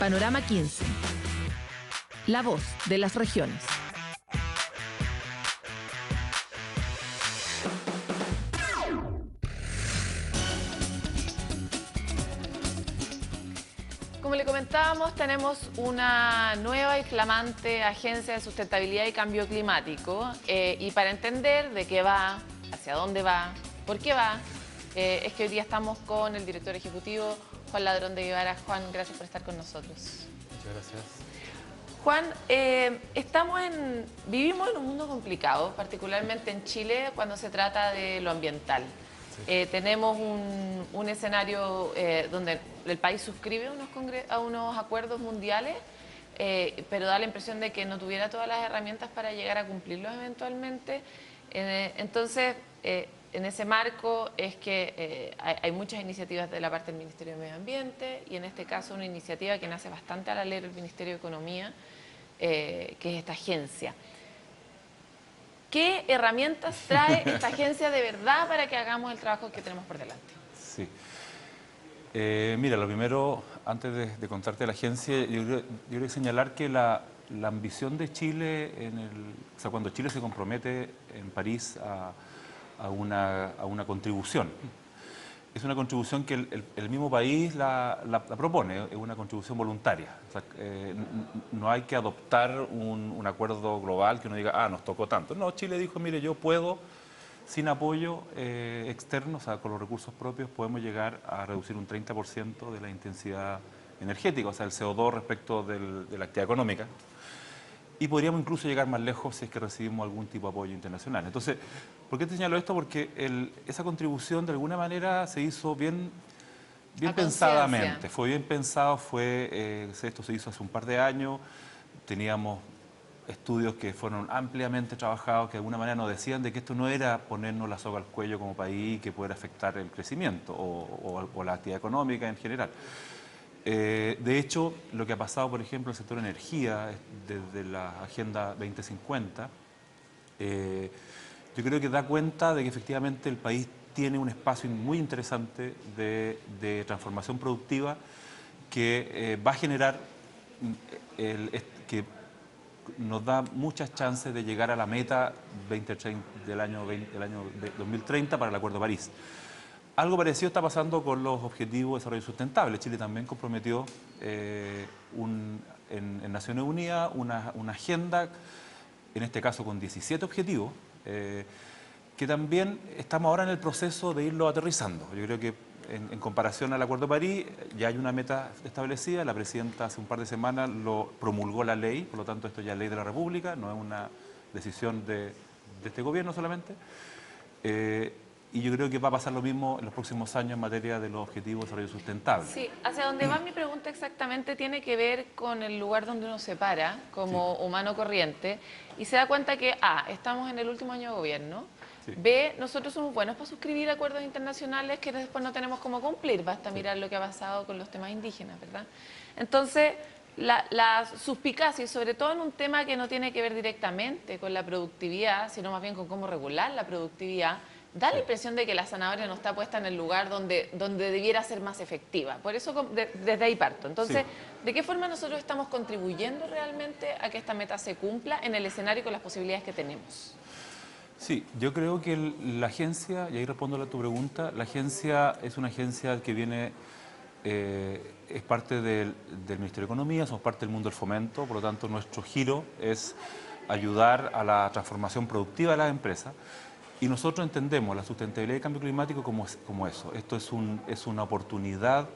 Panorama 15. La voz de las regiones. Como le comentábamos, tenemos una nueva y flamante Agencia de Sustentabilidad y Cambio Climático y para entender de qué va, hacia dónde va, por qué va, es que hoy día estamos con el director ejecutivo, Juan Ladrón de Guevara. Juan, gracias por estar con nosotros. Muchas gracias. Juan, vivimos en un mundo complicado, particularmente en Chile cuando se trata de lo ambiental. Sí. Tenemos un escenario donde el país suscribe a unos acuerdos mundiales, pero da la impresión de que no tuviera todas las herramientas para llegar a cumplirlos eventualmente. Entonces, en ese marco es que hay muchas iniciativas de la parte del Ministerio de Medio Ambiente y en este caso una iniciativa que nace bastante a la ley del Ministerio de Economía, que es esta agencia. ¿Qué herramientas trae esta agencia de verdad para que hagamos el trabajo que tenemos por delante? Sí. Mira, lo primero, antes de contarte la agencia, yo quiero señalar que la ambición de Chile, o sea, cuando Chile se compromete en París a una contribución, es una contribución que el mismo país la propone, es una contribución voluntaria. O sea, no hay que adoptar un acuerdo global que uno diga, nos tocó tanto. No, Chile dijo, mire, yo puedo, sin apoyo externo, o sea, con los recursos propios, podemos llegar a reducir un 30% de la intensidad energética, o sea, el CO2 respecto de la actividad económica. Y podríamos incluso llegar más lejos si es que recibimos algún tipo de apoyo internacional. Entonces, ¿por qué te señalo esto? Porque esa contribución de alguna manera se hizo bien pensadamente. Fue bien pensado, esto se hizo hace un par de años, teníamos estudios que fueron ampliamente trabajados, que de alguna manera nos decían de que esto no era ponernos la soga al cuello como país que pudiera afectar el crecimiento o la actividad económica en general. De hecho, lo que ha pasado, por ejemplo, en el sector energía, desde la Agenda 2050, yo creo que da cuenta de que efectivamente el país tiene un espacio muy interesante de transformación productiva que va a generar, que nos da muchas chances de llegar a la meta 2030, del año 2030 para el Acuerdo de París. Algo parecido está pasando con los Objetivos de Desarrollo Sustentable. Chile también comprometió en Naciones Unidas una agenda, en este caso con 17 objetivos, que también estamos ahora en el proceso de irlo aterrizando. Yo creo que en comparación al Acuerdo de París ya hay una meta establecida. La presidenta hace un par de semanas promulgó la ley, por lo tanto esto ya es ley de la República, no es una decisión de este gobierno solamente. Y yo creo que va a pasar lo mismo en los próximos años en materia de los objetivos de desarrollo sustentable. Sí, hacia donde va mi pregunta exactamente tiene que ver con el lugar donde uno se para como humano corriente y se da cuenta que estamos en el último año de gobierno, B, nosotros somos buenos para suscribir acuerdos internacionales que después no tenemos cómo cumplir, basta mirar lo que ha pasado con los temas indígenas, ¿verdad? Entonces, la suspicacia, y sobre todo en un tema que no tiene que ver directamente con la productividad, sino más bien con cómo regular la productividad, da la impresión de que la zanahoria no está puesta en el lugar donde debiera ser más efectiva. Por eso desde ahí parto. Entonces, ¿de qué forma nosotros estamos contribuyendo realmente a que esta meta se cumpla en el escenario con las posibilidades que tenemos? Sí, yo creo que la agencia, y ahí respondo a tu pregunta, la agencia es una agencia que viene, es parte del Ministerio de Economía, somos parte del mundo del fomento, por lo tanto nuestro giro es ayudar a la transformación productiva de las empresas. Y nosotros entendemos la sustentabilidad y el cambio climático como eso. Esto es una oportunidad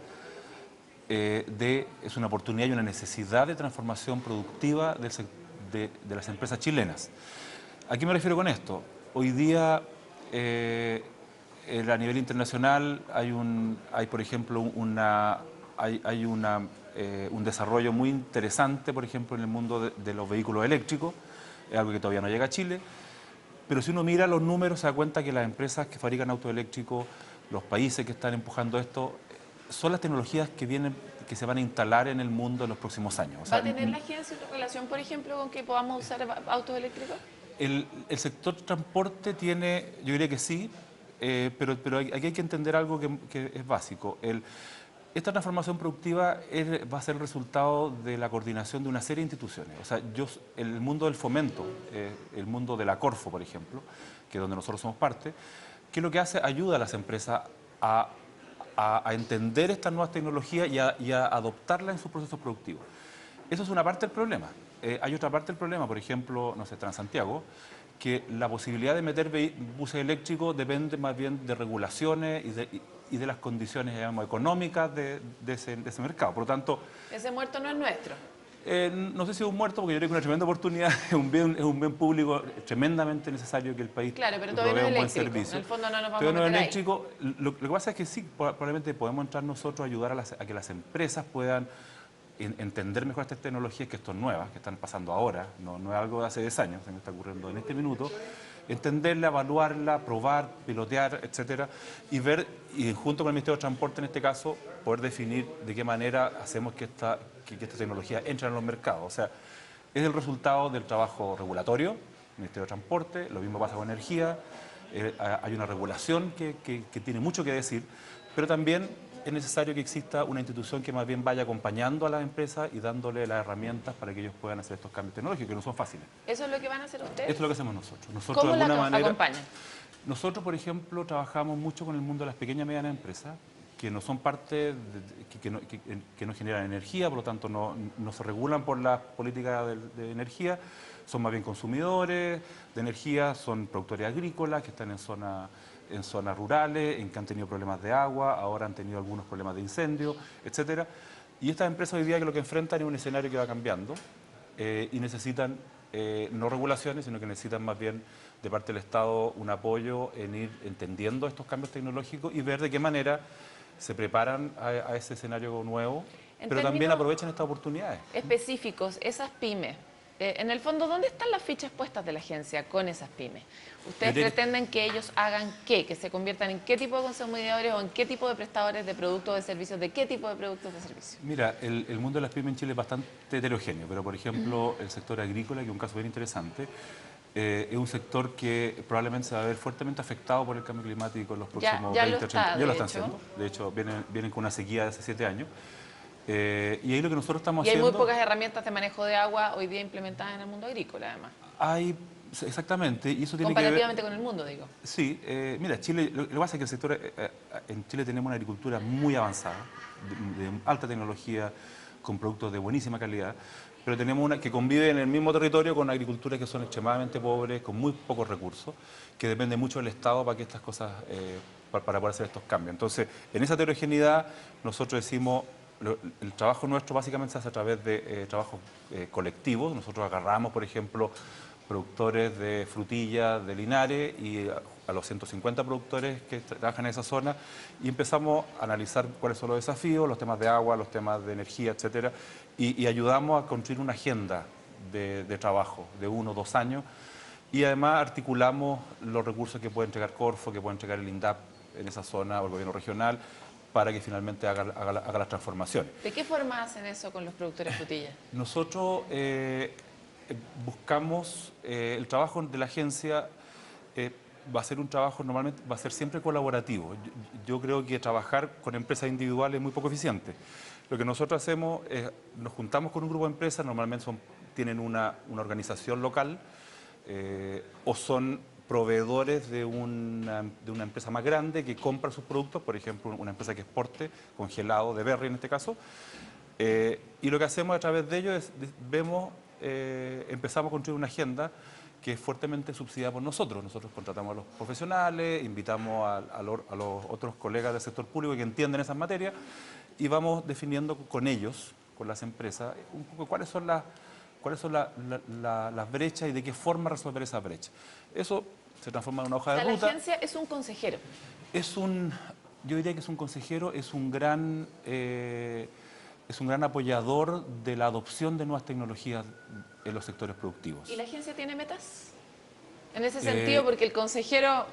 es una oportunidad y una necesidad de transformación productiva de las empresas chilenas. ¿A qué me refiero con esto? Hoy día, a nivel internacional, hay por ejemplo, un desarrollo muy interesante, por ejemplo, en el mundo de los vehículos eléctricos, es algo que todavía no llega a Chile. Pero si uno mira los números, se da cuenta que las empresas que fabrican autos eléctricos, los países que están empujando esto, son las tecnologías que se van a instalar en el mundo en los próximos años. O sea, ¿va a tener la agencia una relación, por ejemplo, con que podamos usar autos eléctricos? El sector transporte tiene, yo diría que sí, pero aquí hay que entender algo que es básico. Esta transformación productiva va a ser el resultado de la coordinación de una serie de instituciones. O sea, el mundo del fomento, el mundo de la Corfo, por ejemplo, que es donde nosotros somos parte, que lo que hace ayuda a las empresas a entender estas nuevas tecnologías y a adoptarlas en sus procesos productivos. Eso es una parte del problema. Hay otra parte del problema, por ejemplo, no sé, Transantiago, que la posibilidad de meter buses eléctricos depende más bien de regulaciones y de las condiciones, digamos, económicas de ese mercado. Por lo tanto... Ese muerto no es nuestro. No sé si es un muerto, porque yo creo que es una tremenda oportunidad, es un bien público tremendamente necesario que el país claro, pero todavía no es un buen eléctrico. servicio. En el fondo no nos vamos Todavía a no es meter eléctrico. Lo que pasa es que sí, probablemente podemos entrar nosotros a ayudar a que las empresas puedan entender mejor estas tecnologías que son nuevas, que están pasando ahora, no es algo de hace 10 años, se me está ocurriendo en este minuto, entenderla, evaluarla, probar, pilotear, etcétera, y ver, y junto con el Ministerio de Transporte en este caso, poder definir de qué manera hacemos que esta tecnología entre en los mercados. O sea, es el resultado del trabajo regulatorio, Ministerio de Transporte, lo mismo pasa con energía, hay una regulación que tiene mucho que decir, pero también es necesario que exista una institución que más bien vaya acompañando a las empresas y dándole las herramientas para que ellos puedan hacer estos cambios tecnológicos, que no son fáciles. ¿Eso es lo que van a hacer ustedes? Esto es lo que hacemos nosotros. ¿Cómo la acompañan? Nosotros, por ejemplo, trabajamos mucho con el mundo de las pequeñas y medianas empresas, que no son parte, que no generan energía, por lo tanto no se regulan por las políticas de energía, son más bien consumidores de energía, son productores agrícolas que están en zonas rurales, en que han tenido problemas de agua, ahora han tenido algunos problemas de incendio, etcétera. Y estas empresas hoy día que lo que enfrentan es un escenario que va cambiando y necesitan no regulaciones, sino que necesitan más bien de parte del Estado un apoyo en ir entendiendo estos cambios tecnológicos y ver de qué manera se preparan a ese escenario nuevo, pero también aprovechan estas oportunidades. Específicos, esas pymes. En el fondo, ¿dónde están las fichas puestas de la agencia con esas pymes? ¿Ustedes pretenden que ellos hagan qué? ¿Que se conviertan en qué tipo de consumidores o en qué tipo de prestadores de productos o de servicios? ¿De qué tipo de productos de servicios? Mira, el mundo de las pymes en Chile es bastante heterogéneo, pero por ejemplo el sector agrícola, que es un caso bien interesante, es un sector que probablemente se va a ver fuertemente afectado por el cambio climático en los próximos 20 o 30 años. Ya lo están haciendo. De hecho, vienen con una sequía de hace 7 años. Y ahí lo que nosotros estamos haciendo... Y hay muy pocas herramientas de manejo de agua hoy día implementadas en el mundo agrícola, además. Exactamente, y eso tiene comparativamente que ver, con el mundo, digo. Sí, mira, Chile, lo que pasa es que el sector, en Chile tenemos una agricultura muy avanzada, de alta tecnología, con productos de buenísima calidad, pero tenemos una que convive en el mismo territorio con agriculturas que son extremadamente pobres, con muy pocos recursos, que depende mucho del Estado para que estas cosas, para poder hacer estos cambios. Entonces, en esa heterogeneidad, nosotros decimos, el trabajo nuestro básicamente se hace a través de trabajos colectivos. Nosotros agarramos, por ejemplo, productores de frutillas de Linares y a los 150 productores que trabajan en esa zona y empezamos a analizar cuáles son los desafíos, los temas de agua, los temas de energía, etcétera, y ayudamos a construir una agenda de trabajo de 1 o 2 años y además articulamos los recursos que puede entregar Corfo, que puede entregar el INDAP en esa zona o el gobierno regional para que finalmente haga las transformaciones. ¿De qué forma hacen eso con los productores de frutillas? Nosotros buscamos, el trabajo de la agencia va a ser un trabajo, normalmente va a ser siempre colaborativo. Yo creo que trabajar con empresas individuales es muy poco eficiente. Lo que nosotros hacemos es, nos juntamos con un grupo de empresas, normalmente tienen una organización local o son proveedores de una empresa más grande que compra sus productos, por ejemplo, una empresa que exporte congelado, de berry en este caso, y lo que hacemos a través de ello es, empezamos a construir una agenda que es fuertemente subsidiada por nosotros. Nosotros contratamos a los profesionales, invitamos a los otros colegas del sector público que entienden esas materias y vamos definiendo con ellos, con las empresas, un poco cuáles son las brechas y de qué forma resolver esas brechas. Eso se transforma en una hoja de ruta. La agencia es un consejero. Yo diría que es un consejero, es un gran apoyador de la adopción de nuevas tecnologías en los sectores productivos. ¿Y la agencia tiene metas? En ese sentido, porque el consejero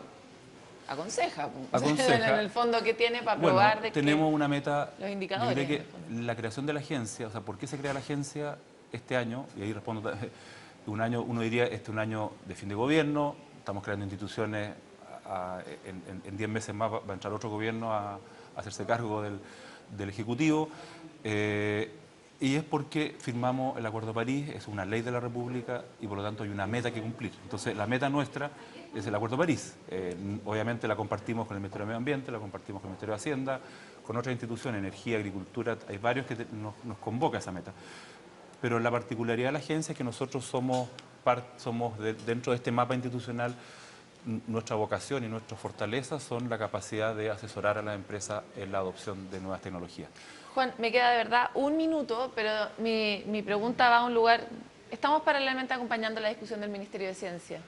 aconseja. En el fondo, ¿qué tiene para probar de tenemos una meta, los indicadores? Yo creo que la creación de la agencia, o sea, ¿por qué se crea la agencia este año? Y ahí respondo, uno diría, este es un año de fin de gobierno, estamos creando instituciones, en 10 meses más va a entrar otro gobierno a hacerse cargo del Ejecutivo. Y es porque firmamos el Acuerdo de París, es una ley de la República y por lo tanto hay una meta que cumplir. Entonces la meta nuestra es el Acuerdo de París. Obviamente la compartimos con el Ministerio de Medio Ambiente, la compartimos con el Ministerio de Hacienda, con otras instituciones, energía, agricultura, hay varios que nos convoca esa meta. Pero la particularidad de la agencia es que nosotros somos dentro de este mapa institucional, nuestra vocación y nuestra fortaleza son la capacidad de asesorar a las empresas en la adopción de nuevas tecnologías. Juan, me queda de verdad un minuto, pero mi pregunta va a un lugar. Estamos paralelamente acompañando la discusión del Ministerio de Ciencia.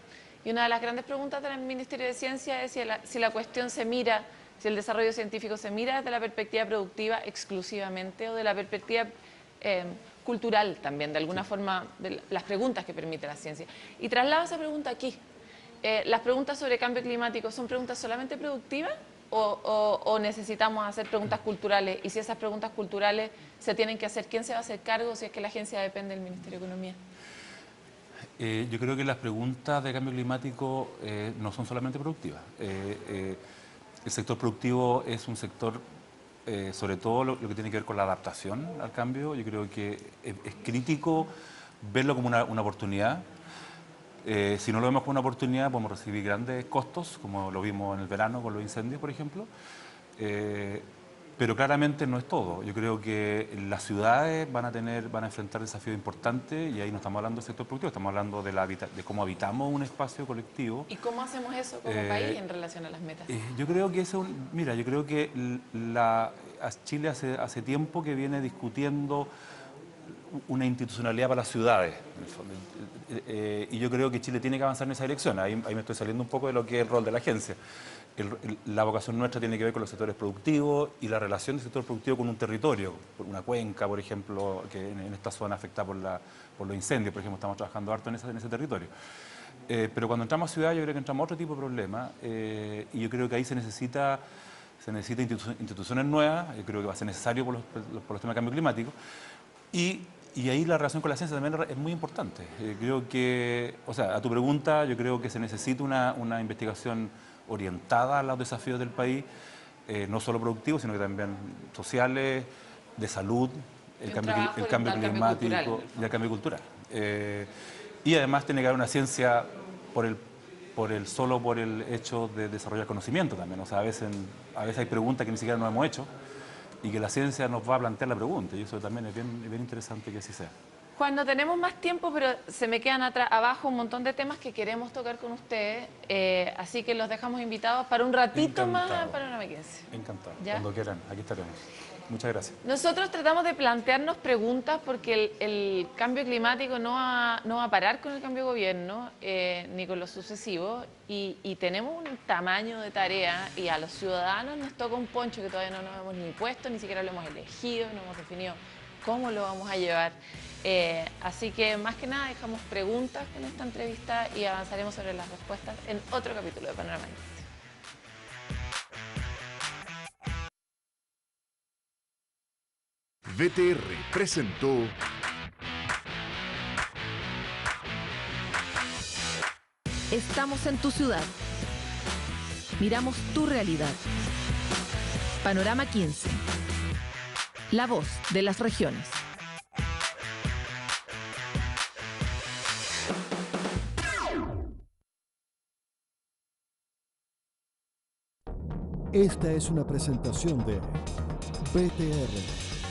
Y una de las grandes preguntas del Ministerio de Ciencia es si la cuestión se mira, si el desarrollo científico se mira desde la perspectiva productiva exclusivamente o de la perspectiva cultural también, de alguna forma, de las preguntas que permite la ciencia. Y traslado esa pregunta aquí. ¿Las preguntas sobre cambio climático son preguntas solamente productivas? ¿O necesitamos hacer preguntas culturales? Y si esas preguntas culturales se tienen que hacer, ¿quién se va a hacer cargo si es que la agencia depende del Ministerio de Economía? Yo creo que las preguntas de cambio climático no son solamente productivas. El sector productivo es un sector, sobre todo lo que tiene que ver con la adaptación al cambio. Yo creo que es crítico verlo como una oportunidad. Si no lo vemos como una oportunidad, podemos recibir grandes costos, como lo vimos en el verano con los incendios, por ejemplo. Pero claramente no es todo. Yo creo que las ciudades van a enfrentar desafíos importantes y ahí no estamos hablando del sector productivo, estamos hablando de cómo habitamos un espacio colectivo. ¿Y cómo hacemos eso como país en relación a las metas? Yo creo que yo creo que Chile hace tiempo que viene discutiendo una institucionalidad para las ciudades. Y yo creo que Chile tiene que avanzar en esa dirección. Ahí me estoy saliendo un poco de lo que es el rol de la agencia. La vocación nuestra tiene que ver con los sectores productivos y la relación del sector productivo con un territorio, una cuenca, por ejemplo, que en esta zona afectada por los incendios, por ejemplo, estamos trabajando harto en ese territorio. Pero cuando entramos a ciudad, yo creo que entramos a otro tipo de problemas y yo creo que ahí se necesita instituciones nuevas. Yo creo que va a ser necesario por los temas de cambio climático. Y ahí la relación con la ciencia también es muy importante. Creo que, o sea, a tu pregunta, yo creo que se necesita una investigación orientada a los desafíos del país, no solo productivos, sino que también sociales, de salud, el cambio climático y el cambio cultural. Y además tiene que haber una ciencia solo por el hecho de desarrollar conocimiento también. O sea, a veces hay preguntas que ni siquiera nos hemos hecho, y que la ciencia nos va a plantear la pregunta, y eso también es bien interesante que así sea. Juan, no tenemos más tiempo, pero se me quedan abajo un montón de temas que queremos tocar con ustedes, así que los dejamos invitados para un ratito más a Panorama 15. Encantado, ¿Ya? Cuando quieran, aquí estaremos. Muchas gracias. Nosotros tratamos de plantearnos preguntas porque el cambio climático no va a parar con el cambio de gobierno, ni con los sucesivos, y tenemos un tamaño de tarea, y a los ciudadanos nos toca un poncho que todavía no nos hemos ni puesto, ni siquiera lo hemos elegido, no hemos definido cómo lo vamos a llevar. Así que más que nada dejamos preguntas en esta entrevista y avanzaremos sobre las respuestas en otro capítulo de Panorama 15. VTR presentó Estamos en tu ciudad. Miramos tu realidad. Panorama 15. La voz de las regiones. Esta es una presentación de VTR.